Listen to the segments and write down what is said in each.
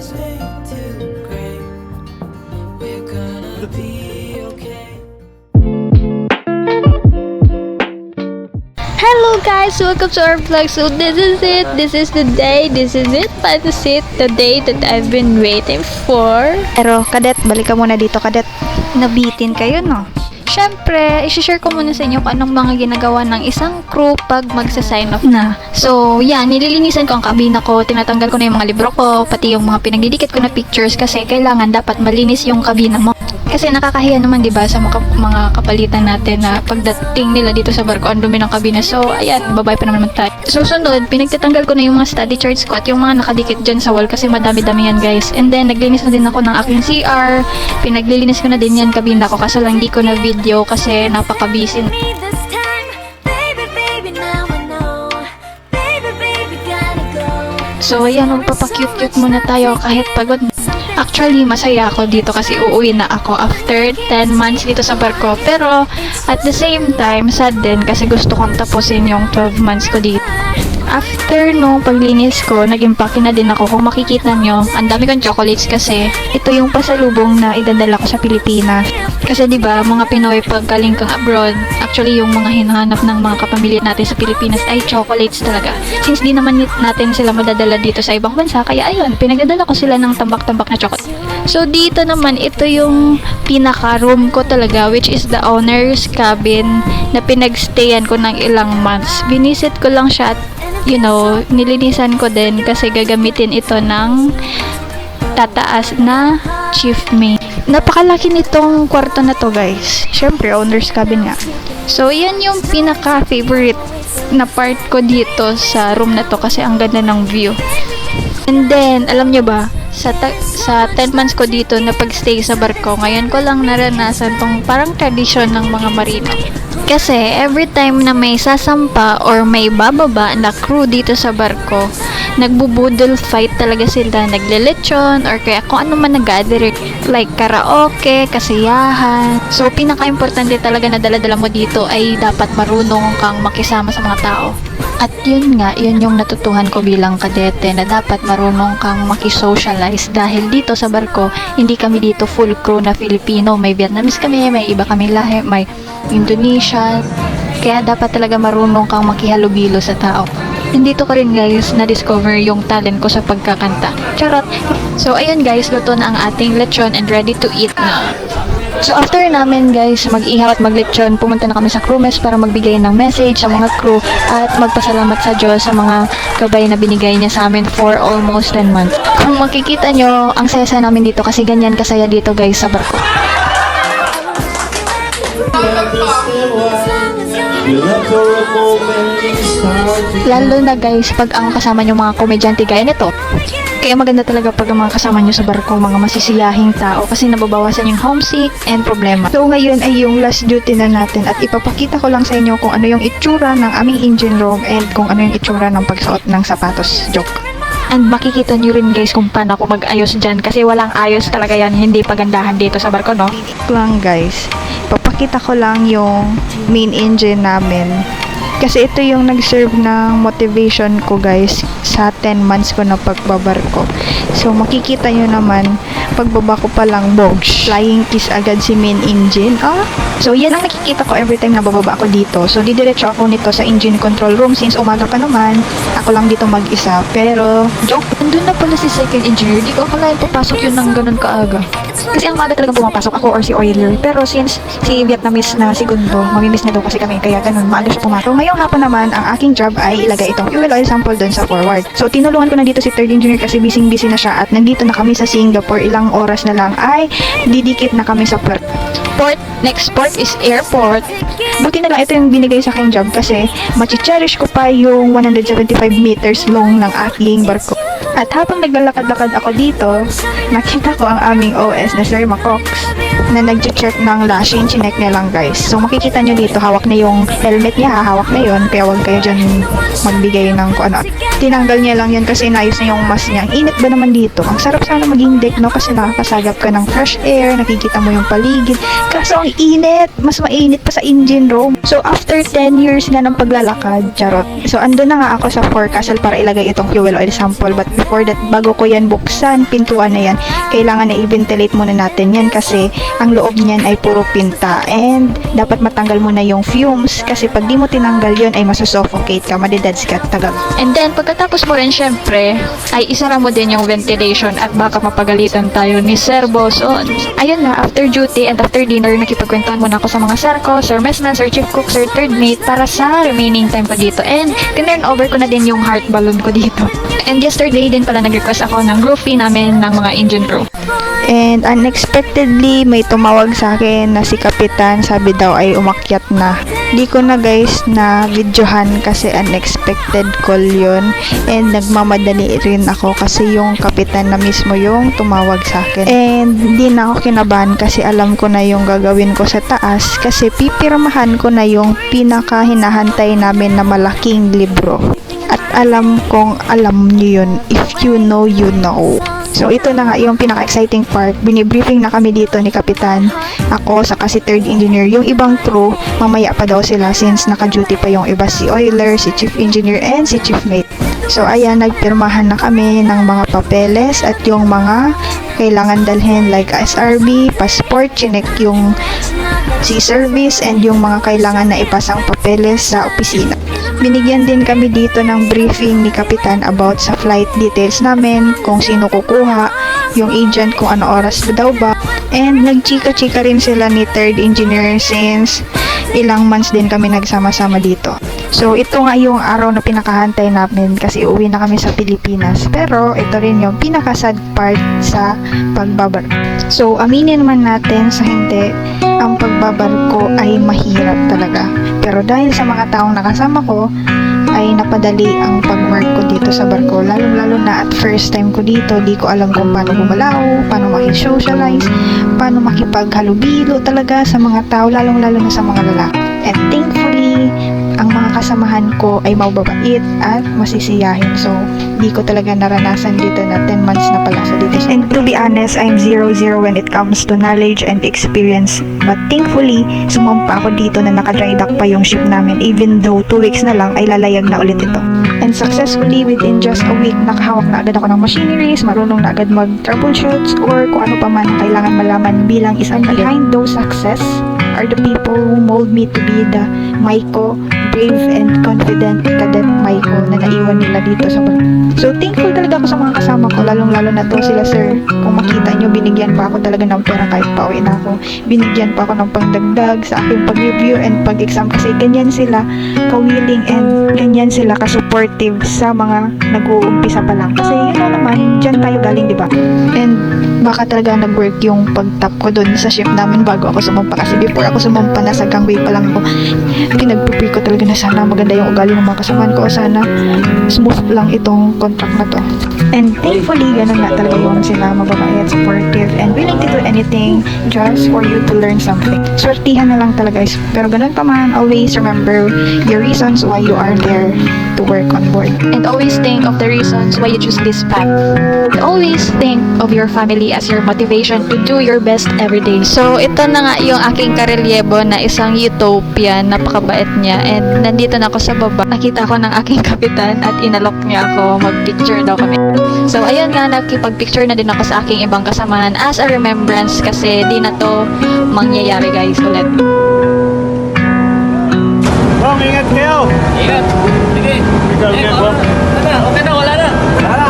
Hello guys, welcome to our vlog. So this is it. This is the day. This is it. Pansit. The day that I've been waiting for. Pero, Kadet, balik ka muna dito, Kadet. Nabitin kayo, no? Syempre, isi-share ko muna sa inyo kung anong mga ginagawa ng isang crew pag magsa-sign off na. So, yan, nililinisan ko ang kabina ko, tinatanggal ko na yung mga libro ko, pati yung mga pinagdidikit ko na pictures kasi kailangan dapat malinis yung kabina mo. Kasi nakakahiya naman 'di ba sa mga kapalitan natin na pagdating nila dito sa barko ang dumi ng kabina. So, ayan, babay pa naman tayo. Susunod, pinagtatanggal ko na yung mga study charts ko at yung mga nakadikit dyan sa wall kasi madami-dami yan guys. And then, naglinis na din ako ng aking CR. Pinaglilinis ko na din yan kabina ko kasi lang di ko na video kasi napaka-busy. So, ayan, magpapakute-cute muna tayo kahit pagod. Actually, masaya ako dito kasi uuwi na ako after 10 months dito sa barko. Pero, at the same time, sad din kasi gusto kong tapusin yung 12 months ko dito. After nung paglinis ko, nag-impake na din ako. Kung makikita nyo, ang dami kong chocolates kasi ito yung pasalubong na idadala ko sa Pilipinas. Kasi 'di ba, mga Pinoy pag galing kang abroad, actually yung mga hinahanap ng mga kapamilya natin sa Pilipinas ay chocolates talaga. Since di naman natin sila madadala dito sa ibang bansa, kaya ayun, pinagdadala ko sila ng tambak-tambak na chocolate. So dito naman, ito yung pinaka-room ko talaga, which is the owner's cabin na pinagstayan ko ng ilang months. Binisit ko lang siya at nilinisan ko din kasi gagamitin ito ng tataas na chief mate. Napakalaki nitong kwarto na to guys. Syempre, owner's cabin nga. So, yan yung pinaka-favorite na part ko dito sa room na to kasi ang ganda ng view. And then, alam nyo ba, sa 10 months ko dito na pagstay sa barko, ngayon ko lang naranasan tong parang tradisyon ng mga marino. Kasi every time na may sasampa or may bababa na crew dito sa barko, nagbubudol fight talaga sila, naglelechon or kaya kung ano man nag-gathering like karaoke, kasiyahan. So pinaka-importante talaga na dala-dala mo dito ay dapat marunong kang makisama sa mga tao. At yun nga, yun yung natutuhan ko bilang kadete na dapat marunong kang makisocialize dahil dito sa barko, hindi kami dito full crew na Filipino. May Vietnamese kami, may iba kami lahi, may Indonesian. Kaya dapat talaga marunong kang makihalubilo sa tao. Dito ko rin guys na-discover yung talent ko sa pagkakanta. Charot! So ayun guys, luto na ang ating lechon and ready to eat na. So after namin guys mag-ihaw at mag-lechon, pumunta na kami sa crew mess para magbigay ng message sa mga crew at magpasalamat sa Diyos sa mga gabay na binigay niya sa amin for almost 10 months. Kung makikita nyo, ang saya namin dito kasi ganyan kasaya dito guys sa barko. Lalo na guys pag ang kasama nyo mga komedyante gaya nito. Kaya maganda talaga pag ang mga kasama nyo sa barko, mga masisiyahing tao kasi nababawasan yung homesick and problema. So ngayon ay yung last duty na natin at ipapakita ko lang sa inyo kung ano yung itsura ng aming engine room and kung ano yung itsura ng pagsuot ng sapatos. Joke. And makikita nyo rin guys kung paano ako mag-ayos dyan kasi walang ayos talaga yan, hindi pagandahan dito sa barko, no? Lang guys, papakita ko lang yung main engine namin. Kasi ito yung nag-serve ng motivation ko guys sa 10 months ko na pagbabarko. So makikita nyo naman, pagbaba ko pa lang, bogs, flying kiss agad si main engine. So yan ang nakikita ko every time na bababa ako dito. So didiretso ako nito sa engine control room since umaga pa naman. Ako lang dito mag-isa. Pero, joke, nandun na pala si second engineer. Di ko akalain papasok yun ng ganun kaaga. Kasi ang maaga talagang pumapasok ako or si oiler. Pero since si Vietnamese na segundo, mamimiss na daw kasi kami. Kaya ganun, maaga siya pumasok. Ngayong hapon naman, ang aking job ay ilagay itong fuel oil sample dun sa forward. So tinulungan ko na dito si third engineer kasi busy na siya at nandito na kami sa Singapore. Ilang oras na lang ay didikit na kami sa port. Next port is airport. Buti na lang ito yung binigay sa aking job kasi machi-cherish ko pa yung 175 meters long ng aking barko. At habang naglalakad-lakad ako dito, nakita ko ang aming OS na Sir Macox na nag-check ng lashing, chinek niya lang guys. So makikita nyo dito, hawak na yung helmet niya, hawak na yun, kaya huwag kayo dyan magbigay ng kung ano. Tinanggal niya lang yan kasi inayos na yung mask niya. Ang init ba naman dito? Ang sarap sana maging deck, no? Kasi nakakasagap ka ng fresh air, nakikita mo yung paligid. Kaso ang init, mas mainit pa sa engine room. So after 10 years na ng paglalakad, charot, So, ando na nga ako sa forecastle para ilagay itong fuel oil sample. But before that, bago ko yan buksan, pintuan na yan, kailangan na i-ventilate muna natin yan kasi ang loob niyan ay puro pinta. And dapat matanggal muna yung fumes kasi pag di mo tinanggal yun ay masusuffocate ka, madidads ka tagal. And then, pagkatapos mo rin syempre, ay isara mo din yung ventilation at baka mapagalitan tayo ni Sir Boss. So, ayun na, after duty and after dinner, nakipagkwentuhan muna ako sa mga sir ko, Sir Messman, Sir Chief Cook, Sir Third Mate para sa remaining time ko dito. And tinurn over ko na din yung heart balloon ko dito. And yesterday din pala nag-request ako ng group fee namin ng mga engine crew. And unexpectedly, may tumawag sa akin na si Kapitan, sabi daw ay umakyat na. Di ko na guys na videohan kasi unexpected call yun. And nagmamadali rin ako kasi yung Kapitan na mismo yung tumawag sa akin. And di na ako kinabahan kasi alam ko na yung gagawin ko sa taas kasi pipirmahan ko na yung pinaka hinahantay namin na malaking libro. At alam kong alam nyo yun. If you know, you know. So, ito na nga yung pinaka-exciting part. Binibriefing na kami dito ni Kapitan. Ako, saka si third engineer. Yung ibang crew, mamaya pa daw sila since naka-duty pa yung iba. Si Oiler, si chief engineer, and si chief mate. So, ayan, nagpirmahan na kami ng mga papeles at yung mga kailangan dalhin like SRB, passport, chinek yung C-service, and yung mga kailangan na ipasang papeles sa opisina. Binigyan din kami dito ng briefing ni Kapitan about sa flight details namin, kung sino kukuha, yung agent kung ano oras daw ba. And nagchika-chika rin sila ni third engineer since ilang months din kami nagsama-sama dito. So ito nga yung araw na pinakahantay namin kasi uwi na kami sa Pilipinas. Pero ito rin yung pinaka-sad part sa pagbabar. So aminin man natin sa hindi, ang pagbabarko ay mahirap talaga. Pero dahil sa mga taong nakasama ko, ay napadali ang pag-work ko dito sa barko. Lalo na at first time ko dito, di ko alam kung paano gumalaw, paano makisocialize, paano makipaghalubilo talaga sa mga tao, lalo na sa mga lalaki. And thankfully, ang mga kasamahan ko ay mababait at masisiyahin. So, di ko talaga naranasan dito na 10 months na pala sa dito. And to be honest, I'm 0-0 when it comes to knowledge and experience. But thankfully, sumampa ako dito na naka-dry dock pa yung ship namin. Even though 2 weeks na lang ay lalayag na ulit ito. And successfully, within just a week, nakahawak na agad ako ng machineries, marunong na agad mag-troubleshoots or kung ano pa man kailangan malaman bilang isang behind those success are the people who mold me to be the Maiko, brave and confident cadet Maiko na naiwan nila dito sa barko. So, thankful talaga ako sa mga kasama ko, lalong-lalo na to sila sir. Kung makita nyo, binigyan pa ako talaga ng pera kahit pauwi na ako. Binigyan pa ako ng pangdagdag sa aking pag-review and pag-exam kasi ganyan sila ka-willing and ganyan sila ka-supportive sa mga nag-uumpisa pa lang. Kasi yun na naman, dyan tayo galing, di ba? And baka talaga nag-work yung pag-top ko dun sa ship namin bago ako sumampa kasi before ako sumampa nasa gangway pa lang ako, pinag-prepare ko talaga na sana maganda yung ugali ng mga kasamahan ko, sana smooth lang itong contract na to. And thankfully, ganun nga talaga yung sila, mababait, supportive, and willing to do anything just for you to learn something. Swertihan na lang talaga guys, pero ganun pa man, always remember your reasons why you are there to work on board. And always think of the reasons why you choose this path. And always think of your family as your motivation to do your best every day. So, ito na nga yung aking karelyebo na isang utopian, napakabait niya. And nandito na ako sa baba. Nakita ko ng aking kapitan at inalok niya ako, mag-picture daw kami. So, ayun nga, nakipag-picture na din ako sa aking ibang kasamahan as a remembrance kasi di na to mangyayari guys ulit. Bong, ingat kayo! Ingat. Sige. Ikaw, ingat, Bong. Okay na, wala na. Wala.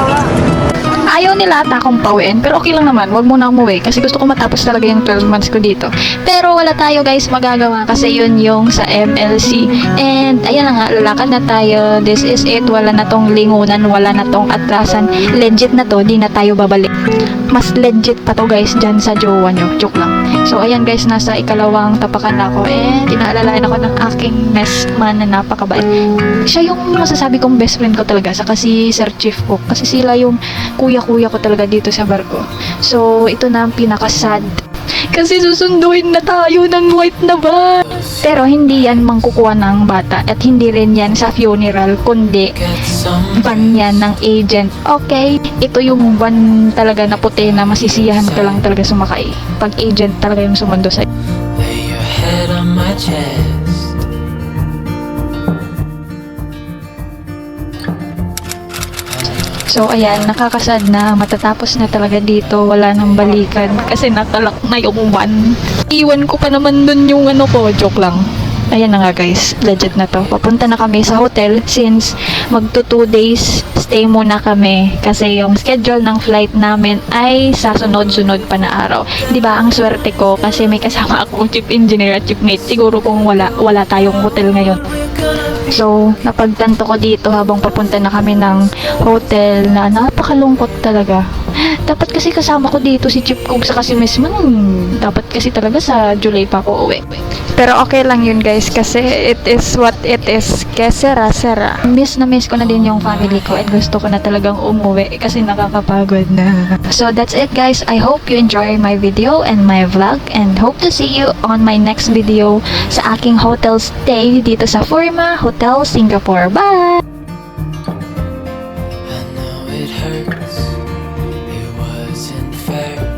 Ayaw nila ata akong pauwiin, pero okay lang naman, wag mo na umuwi kasi gusto ko matapos talaga yung 12 months ko dito. Pero wala tayo guys magagawa kasi yun yung sa MLC. And ayan na nga, lalakad na tayo. This is it, wala na tong lingunan, wala na tong atrasan. Legit na to, di na tayo babalik. Mas legit pa to guys dyan sa jowa nyo, joke lang. So ayan guys, nasa ikalawang tapakan na ako and inaalalayan ako ng aking messman na napakabait. Siya yung masasabi kong best friend ko talaga, saka si Sir Chief Cook kasi sila yung kuya ko talaga dito sa barko. So, ito na ang pinaka-sad. Kasi susunduin na tayo ng white na van. Pero hindi yan mangkukuha ng bata at hindi rin yan sa funeral, kundi van yan ng agent. Okay, ito yung van talaga na puti na masisiyahan ka lang talaga sumakay. Pag agent talaga yung sumundo sa'yo. Lay your head on my chest. So ayan, nakakasad na matatapos na talaga dito, wala nang balikan kasi natalak na yung van. Iwan ko pa naman dun yung ano ko, joke lang. Ayan na nga guys, legit na to. Papunta na kami sa hotel since magto 2 days stay muna kami kasi yung schedule ng flight namin ay sa sunod-sunod pa na araw. 'Di ba ang swerte ko kasi may kasama akong chief engineer at chief mate. Siguro kung wala tayong hotel ngayon. So, napagtanto ko dito habang papunta na kami ng hotel na napakalungkot talaga. Dapat kasi kasama ko dito si Chip Cook sa kasi Miss Man. Dapat kasi talaga sa July pa ako uwi. Pero okay lang yun guys kasi it is what it is. Kaya sera. Miss na miss ko na din yung family ko and gusto ko na talagang umuwi kasi nakakapagod na. So that's it guys. I hope you enjoy my video and my vlog and hope to see you on my next video sa aking hotel stay dito sa Forma Hotel Singapore. Bye! I know it hurts, it wasn't fair.